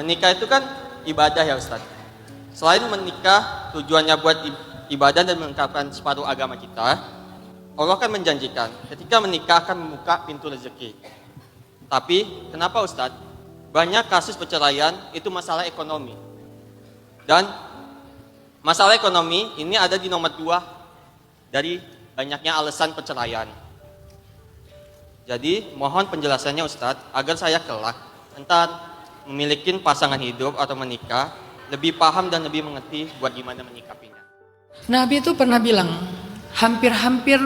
menikah itu kan ibadah ya Ustaz. Selain menikah tujuannya buat ibadah dan melengkapkan separuh agama kita, Allah kan menjanjikan ketika menikah akan membuka pintu rezeki. Tapi kenapa Ustaz? Banyak kasus perceraian itu masalah ekonomi. Dan masalah ekonomi ini ada di nomor 2 dari banyaknya alasan perceraian. Jadi mohon penjelasannya Ustadz agar saya kelak entar memiliki pasangan hidup atau menikah lebih paham dan lebih mengerti buat gimana menyikapinya. Nabi itu pernah bilang, hampir-hampir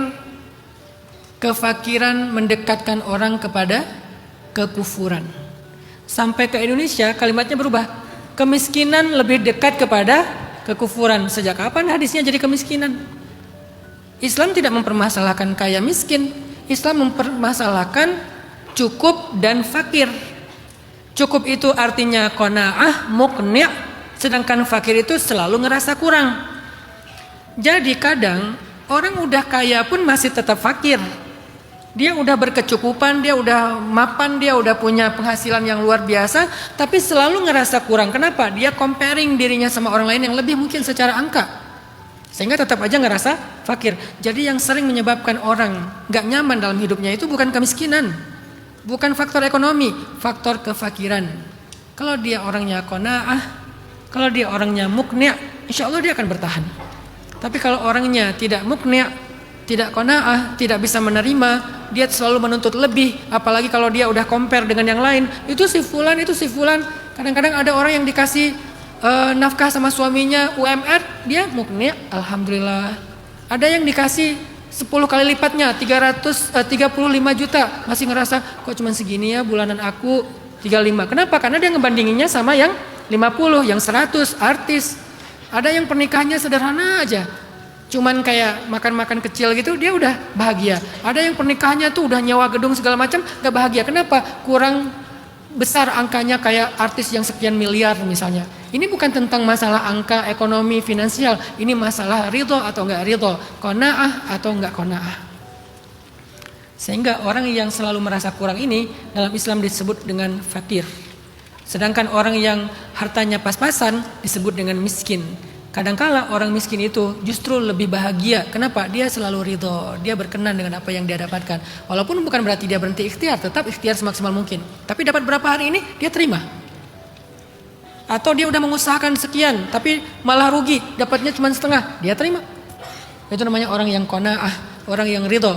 kefakiran mendekatkan orang kepada kekufuran. Sampai ke Indonesia kalimatnya berubah, kemiskinan lebih dekat kepada kekufuran. Sejak kapan hadisnya jadi kemiskinan? Islam tidak mempermasalahkan kaya miskin. Islam mempermasalahkan cukup dan fakir. Cukup itu artinya qanaah, muqni', sedangkan fakir itu selalu ngerasa kurang. Jadi kadang orang udah kaya pun masih tetap fakir. Dia udah berkecukupan, dia udah mapan, dia udah punya penghasilan yang luar biasa, tapi selalu ngerasa kurang. Kenapa? Dia comparing dirinya sama orang lain yang lebih mungkin secara angka, sehingga tetap aja ngerasa fakir. Jadi yang sering menyebabkan orang gak nyaman dalam hidupnya itu bukan kemiskinan, bukan faktor ekonomi, faktor kefakiran. Kalau dia orangnya qanaah, kalau dia orangnya muqni', insya Allah dia akan bertahan. Tapi kalau orangnya tidak muqni', tidak qanaah, tidak bisa menerima, dia selalu menuntut lebih, apalagi kalau dia udah compare dengan yang lain, itu si fulan. Kadang-kadang ada orang yang dikasih nafkah sama suaminya UMR, dia muqni', alhamdulillah. Ada yang dikasih 10 kali lipatnya, 35 juta, masih ngerasa kok cuma segini ya bulanan aku 35. Kenapa? Karena dia ngebandinginnya sama yang 50, yang 100, artis. Ada yang pernikahannya sederhana aja, cuman kayak makan-makan kecil gitu, dia udah bahagia. Ada yang pernikahannya tuh udah nyewa gedung segala macam, gak bahagia. Kenapa? Kurang besar angkanya kayak artis yang sekian miliar misalnya. Ini bukan tentang masalah angka ekonomi finansial, ini masalah ridho atau enggak ridho, qanaah atau enggak qanaah. Sehingga orang yang selalu merasa kurang ini dalam Islam disebut dengan fakir. Sedangkan orang yang hartanya pas-pasan disebut dengan miskin. Kadangkala orang miskin itu justru lebih bahagia. Kenapa? Dia selalu ridho, dia berkenan dengan apa yang dia dapatkan. Walaupun bukan berarti dia berhenti ikhtiar, tetap ikhtiar semaksimal mungkin. Tapi dapat berapa hari ini, dia terima. Atau dia udah mengusahakan sekian, tapi malah rugi, dapatnya cuma setengah, dia terima. Itu namanya orang yang qanaah, orang yang ridho.